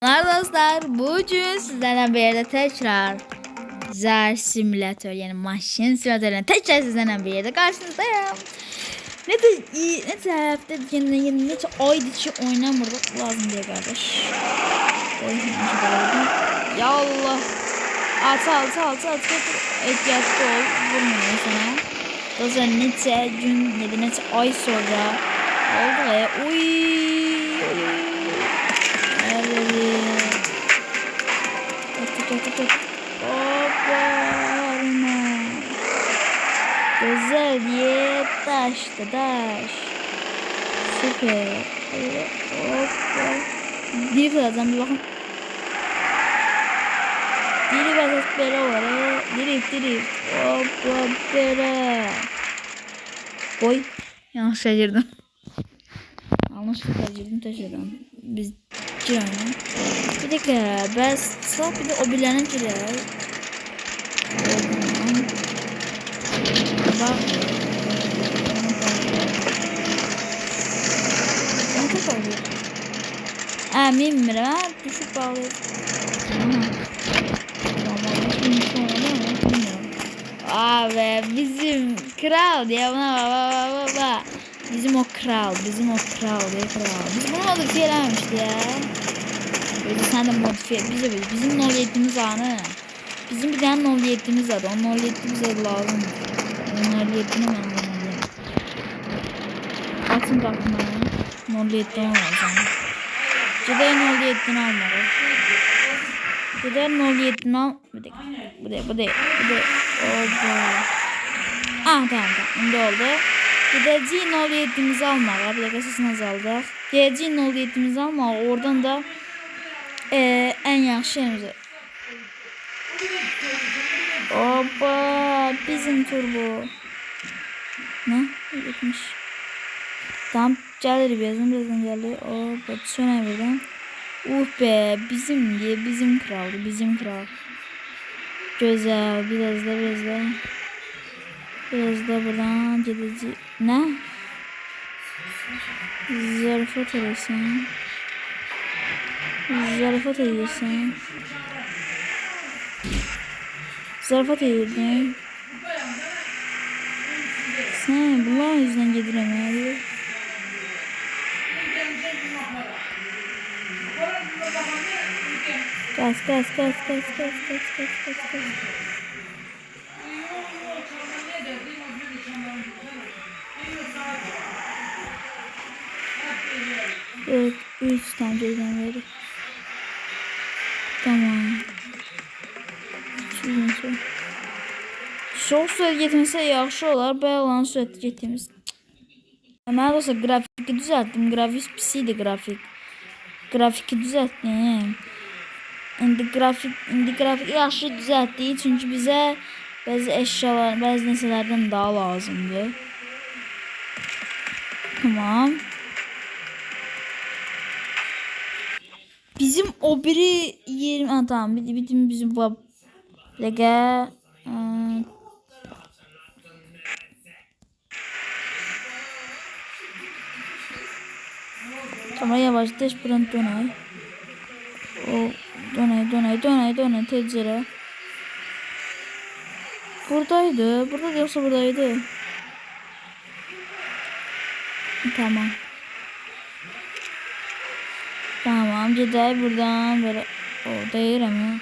Dostlar, bugün sizlerle birlikte tekrar Zar Simülatör yani maşin simülatörüne tekrar sizlerle birlikte karşınızdayım. Ne tarafta yine aydı ki oynamırdık lazım diye kardeş. Ya Allah. At. Ehtiyatlı ol. Vurmayın sana. Dostlar neçe gün ya da neçe ay sonra oldu ve Tık. Hoppa. Güzel diye taş. Süper. Hoppa. Diri kıracağım bir bakın. Diri basas bere var. Diri. Hoppa bere. Oy. Yanlış şaşırdım. Taşıdım. Biz girene. Bir dakika. Ben sağ bir de o bilene girer. Bak. Ne çok oluyor? Bilmiyorum. Düşük bağlıyor. Abi bizim kral diye buna Bizim o kral diye kral. Biz bunu modifiye edememişti ya. Böyle sen de modifiye bizim noliyetimiz anı. Bizim bir tane noliyetimiz var. O noliyetimiz lazım. O noliyetini ben anladım. Atın bakma. Noliyetini alacağım. Gider noliyetini almalı. Gider noliyetini al. Bu değil. Tamam. Şimdi oldu. Gideceğin noliyetimizi almalı. Bir dakika sesini azaldı. Gideceğin noliyetimizi almalı. Oradan da en yaxşı yerimizi. Hoppa. Bizim turbo. Ne? Gitmiş. Tamam. Gelir birazdan gelir. Hoppa. Söne birden. Be. Bizim kral. Güzel. Biraz da. Biraz da buradan gideceğiz. Ne? Zarafat edersen. Zarafat edildin. Sen bunlar yüzünden gediremedi. Gaz. Evet, 3 tane birden verir. Tamam. Çox sürət getməsə yaxşı olar. Bayağı sürət getdiyimiz. Mən olsa grafiki düzəltdim. Grafik pis idi grafik. Grafiki düzəltdim. İndi grafik yaxşı düzəltdik. Çünki bizə bəzi əşyalar, bəzi nəsələrdən daha lazımdır. Tamam. Bizim o biri yerim tamam bizim bu lega tamam yavaş deş buranı dönay. O dönay tecrübe. Buradaydı. Burada yoksa buradaydı. Tamam gidelim buradan böyle. O değil ama.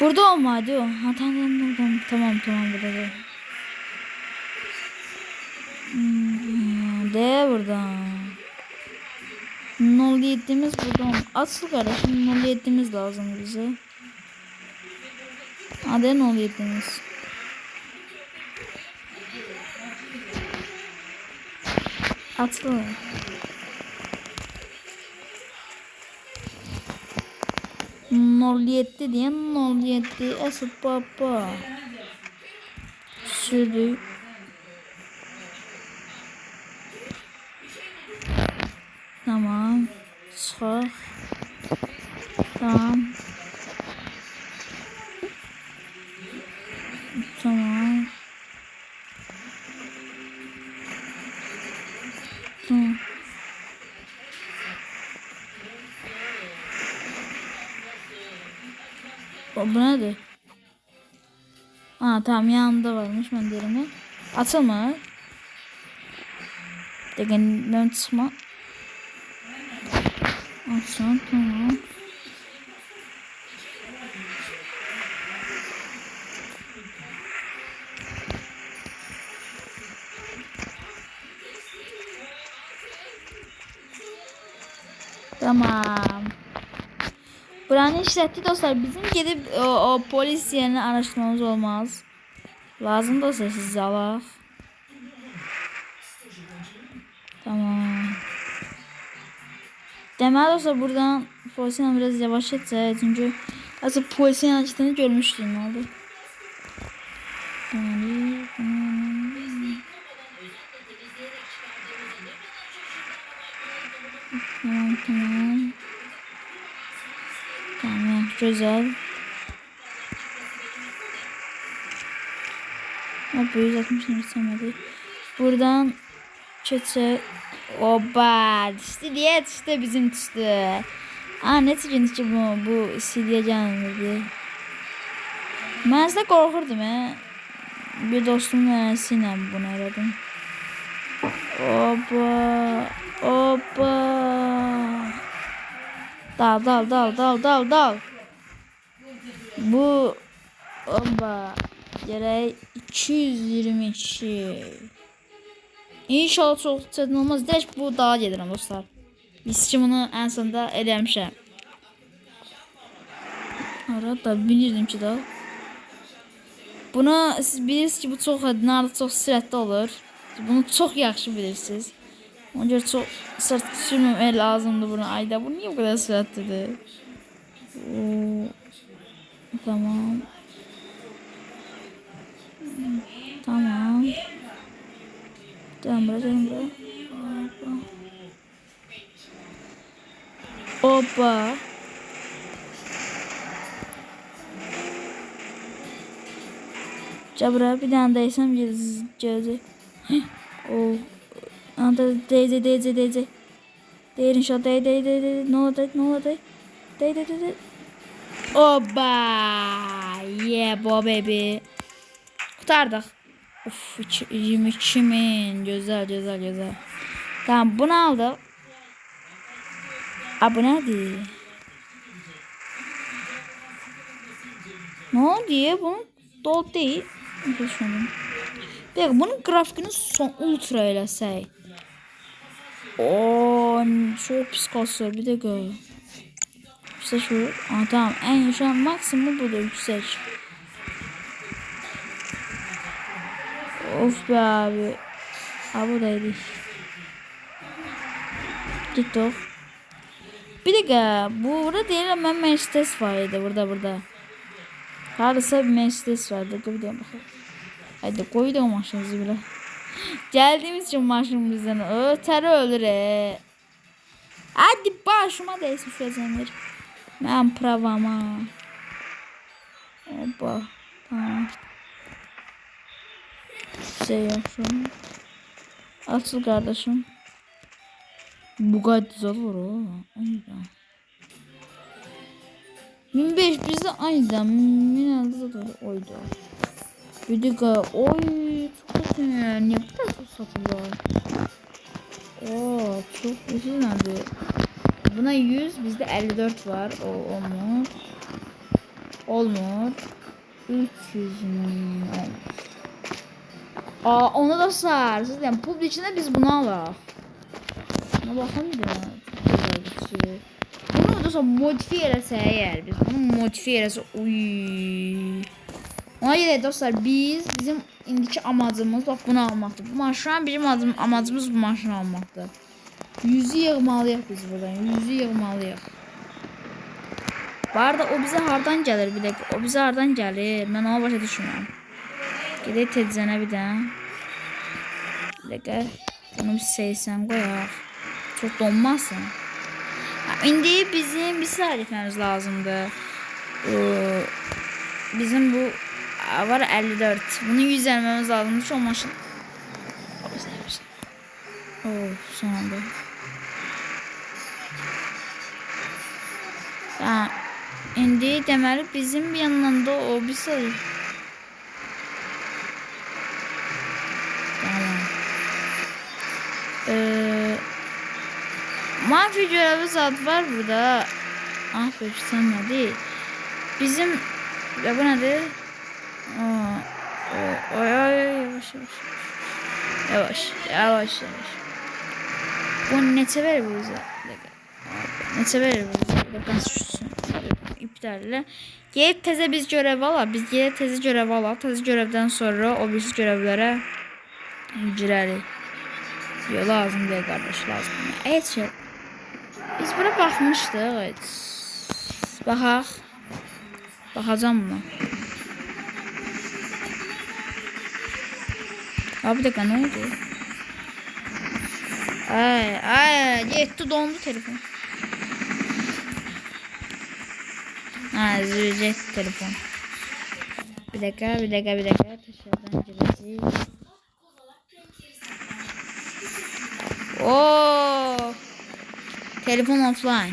Burada olmadı o. Tamam burada değil. De buradan. Noliyetimiz buradan. Asıl kardeşim noliyetimiz lazım bize. Hadi noliyetimiz. Atlı. Noliyetli diye noliyetli asıl baba. Sürdük. Tamam. Çık. Tamam. O, bu nedir? Ha tamam, yanında varmış, ben derim ne? Atılma. Degenden çıkma. Atsın, tamam. Tamam. Buranı işletti dostlar. Bizim gidip o polis yerini araştırmamız olmaz. Lazım da siz alaq. Tamam. Deməli olsa buradan polisin biraz yavaş geçecek. Çünkü aslında polisin açtığını görmüştüm. Ne oldu? Tamam tamam. Tamam güzel. Bu 160 istemedi. Buradan keçe. Oba düştü diye düştü, bizim düştü. Ne çıkın ki bu CD'ye gelmedi. Ben aslında korkurdum ya. Bir dostumun öğrencisiyle bunu aradım. Oba. Oba. Dal. Bu oba. Gerek 222. İnşallah çok çətin olmaz. Direkt bu dağa gedirəm dostlar. Biz ki bunu en sonunda eləmişəm. Arada bilirdim ki da. Buna siz bilirsiniz ki bu çok nerede çok sürətli olur. Bunu çok yaxşı bilirsiniz. Ona görə çok sırt sürməmək lazımdı bunu. Ayda bu niye bu kadar sürətlidir? Tamam. Tamam. Canım buraya. Hoppa. Cabra bir tane değsem gelecek. Oh. Anda değdi. Değer inşallah değdi. Ne oldu? Değdi. Hoppa. Yeah bo baby. Kurtardık. Of 22.000. Güzel. Tamam bunu aldık. Bu nedir? Ne oldu ya? Bunun dolu değil. Düşündüm. Peki bunun grafikini son ultra eləsək. Çok pis kasıyor. Bir dakika. İşte şu. Tamam. En şu an maksimum budur. Yüksek. Of be abi. Buradaydı. Gitti. Bir dakika. Burada değil ama Mercedes vardı. Burada. Harasa bir Mercedes vardı. Bir de bakalım. Hadi koydum maşınımızı bile. Geldiğimiz için maşınımızdan öteri ölür. Hadi başıma değsin şu ezenler. Ben pravama. Hoppa. Tamam. Şey yapıyorum. Asıl kardeşim. Bu kadar güzel olur o. Aynen. 1500 bizde aynen. Minalda da oydu. Bir dakika. Oy çok kötü. Niye bu kadar çok satılıyor? Çok ucuz nerede? Buna 100, bizde 54 var. O olmur. Olmur. 300 min olmur. Onu da sar. Sizden pul içinde biz bunu alaq. Buna baxın da. Bunu da modifiye eləsək əgər biz bunu modifiye eləsək. Ona görə dostlar bizim indiki amacımız bak bunu almaqdır. Bu maşın bizim amacımız bu maşını almaqdır. 100'ü yığmalıyıq biz buradan. 100'ü yığmalıyıq. Bu arada o bize hardan gəlir bir dakika. O bize hardan gəlir? Mən ona başa düşmürəm. Gedək tedzənə bir də. Bir dakika. Bunu bir 80 qoyaq. Çok donmasın. İndi bizim bir saat etmemiz lazımdı. Bizim bu var 54. Bunu 100 vermemiz lazımdı. Şu maşın. Son anda. İndi deməli bizim yanında o bir sayı. Tamam. Mafi görevi zat var burada. Ah be sanmadı. Bizim ya bu nedir? Ay yavaş yavaş. Yavaş yavaş yavaş. Bu neçə verir bu bize? Neçə verir bu bize? Bakın şusun. İptalle. Gelip teze biz görev ala. Biz gelip teze görev ala. Teze görevden sonra o birisi görevlere girelim. Yo lazım değil kardeş lazım. Evet şey. Biz buna bakmıştık. Evet. Baxaq. Baxacağım buna. Abi dakika ne oldu? Ay yetti dondu telefon. Ha zücret telefon. Bir dakika dışarıdan gireceğiz. Oo. Telefon offline.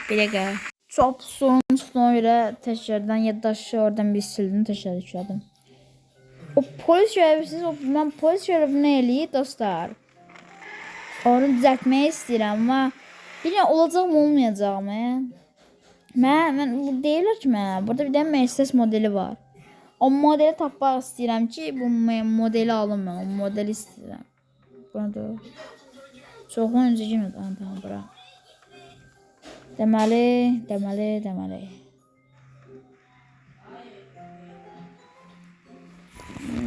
Bir dakika. Çok sorun sonra tekrardan yaddaşı oradan bir sildim tekrardan düşürdüm. O polis görevlisiz o ben polis görevini eləyib dostlar. Onu düzəltmək istəyirəm amma bilmirəm olacaq mı olmayacaq mı? Mən bu deyirlər ki burada bir dənə Mercedes modeli var. O modeli tapmaq istəyirəm ki bu modeli alım mən. O modeli istəyirəm. Bunu da çox öncə kimi tamam bura. Deməli.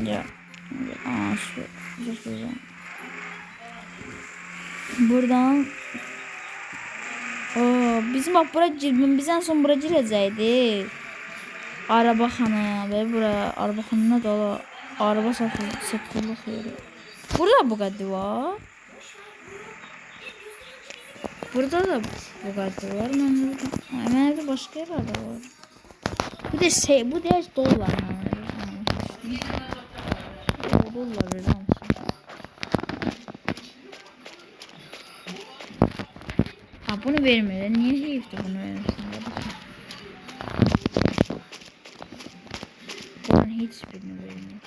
Ya. Şu. Buradan bizim bak bura bizden son bura girəcəkdi. Arabaxana və bura arabaxanına da araba satılıq yeri. Burada bu qədər var. Burada da bu qədər var. Mən də başqa yerlərdə var. Bir de bu da dollar. Dollar verirəm. Ha bunu vermedi. Niye heyifti bunu verirsin? Bunun hiçbirini vermiyor.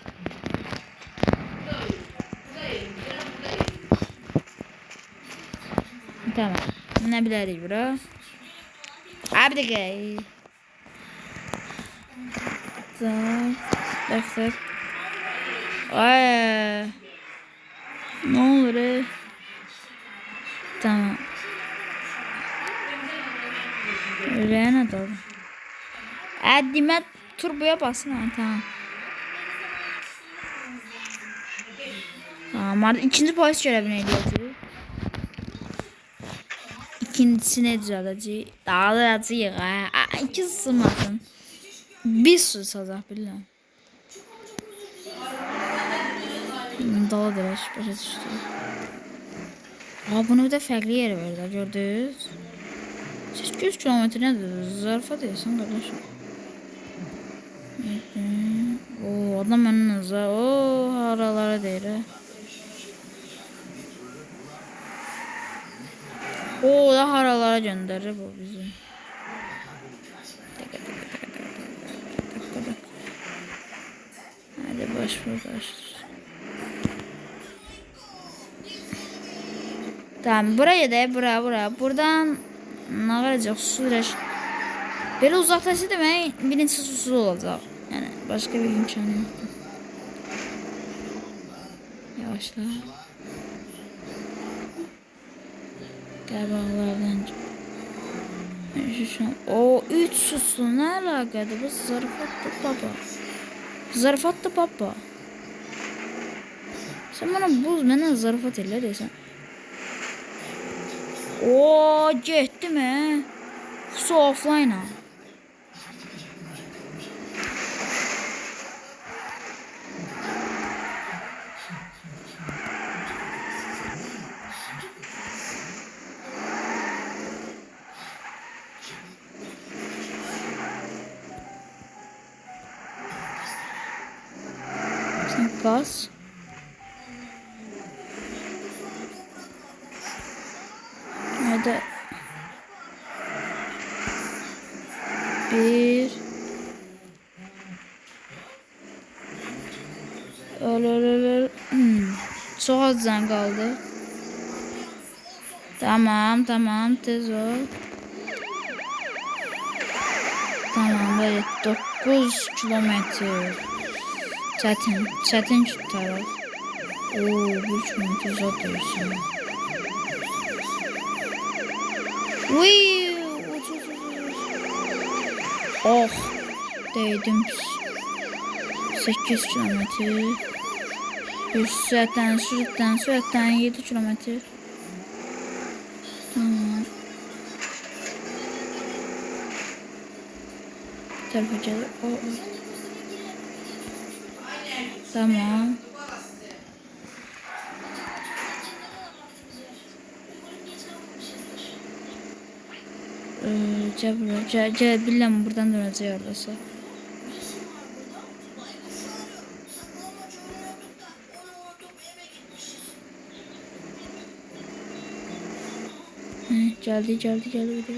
Tamam. Ne bilərik bura? Abi de gel. Bak. Ay. Ne olur? Tamam. Reyna da. Demək turboya basın ha, tamam. Tamam, ikinci polis görevini eləyəcək. İkincisini düzələcək. Dağılacaq ha. İki sığmasın. Bir susacaq bilirəm. Dala dirək başa düşdü. Bunu bir də fərqli yeri verdi, gördünüz? 800 kilometre nedir? Zarfa deyəsən qardaşım. Adam önünüzə. Haralara deyir. Da haralara göndərir bu bizi. Hadi başvur. Tamam buraya da bura. Buradan ne olacak? Süreç. Böyle uzaklaştı demek bilinçli susuz olacak. Yani başka bir imkanı yok. Yavaşla. Qəbaqlardan. O 3 suslu nə əlaqədir? Bu zarafatdır baba. Sen bana buz mənə zarafat elə deyəsən. Getdi mi? Su offline. Gaz. Hadi. Bir. Öl. Çok az can kaldı. Tamam tez ol. Tamam böyle 9 kilometre. Çetin taraf. Oo 3 kilometre uzatıyorsun. Uy, oh değdim. 8 kilometre. Sürətten 7 kilometre. Tamam. Tarafa gelir. Tamam. Gel bilmem buradan döneceğiz orası. Geldi bir de.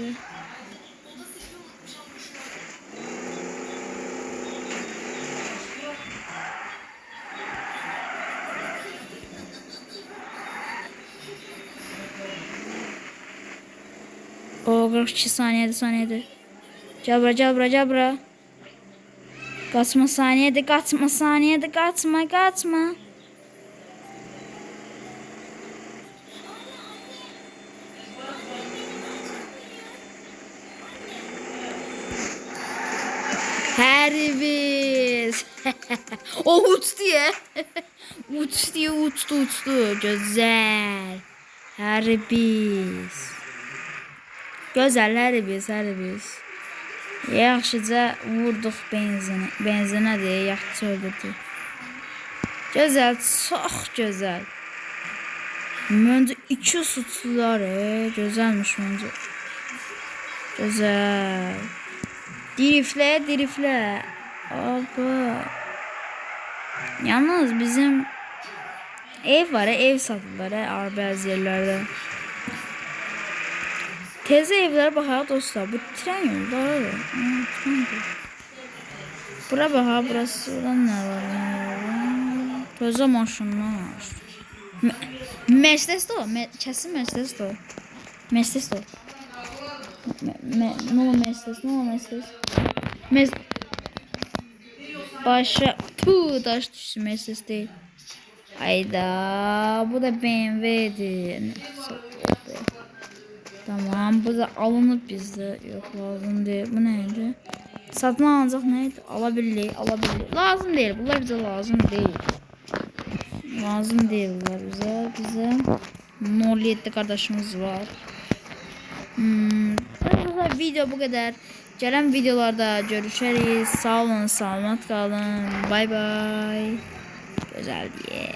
O 42 saniyede. Cabra. Kaçma saniyede. Herbiz. O uçtu ya. uçtu. Güzel. Herbiz. Gözəl hərbiz. Yaxşıca vurduq benzinə deyə yaxşı öldürdük. Gözəl, çox gözəl. Məncə 2 suçlular, gözəlmiş məncə. Gözəl. Diriflə. Aba. Yalnız bizim ev var, ev satılır bazı yerlərdə. Tez evlere bakalım dostlar. Bu tren yolu da bura bakalım, burasıdan ne var? Gözə maşınlar. Mercedes de o. Kesin Mercedes de o. Ne o Mercedes? Başa taş düştü, Mercedes değil. Hayda, bu da BMW'dir. Tamam, bu da alınıp bizde. Yok, lazım değil. Bu neydi? Satın alacak neydi? Alabilir. Lazım değil. Bunlar bize lazım değil. Bunlar bize. 07 kardeşimiz var. Arkadaşlar video bu kadar. Gelen videolarda görüşürüz. Sağ olun, selamat kalın. Bye bye. Güzel bir yer.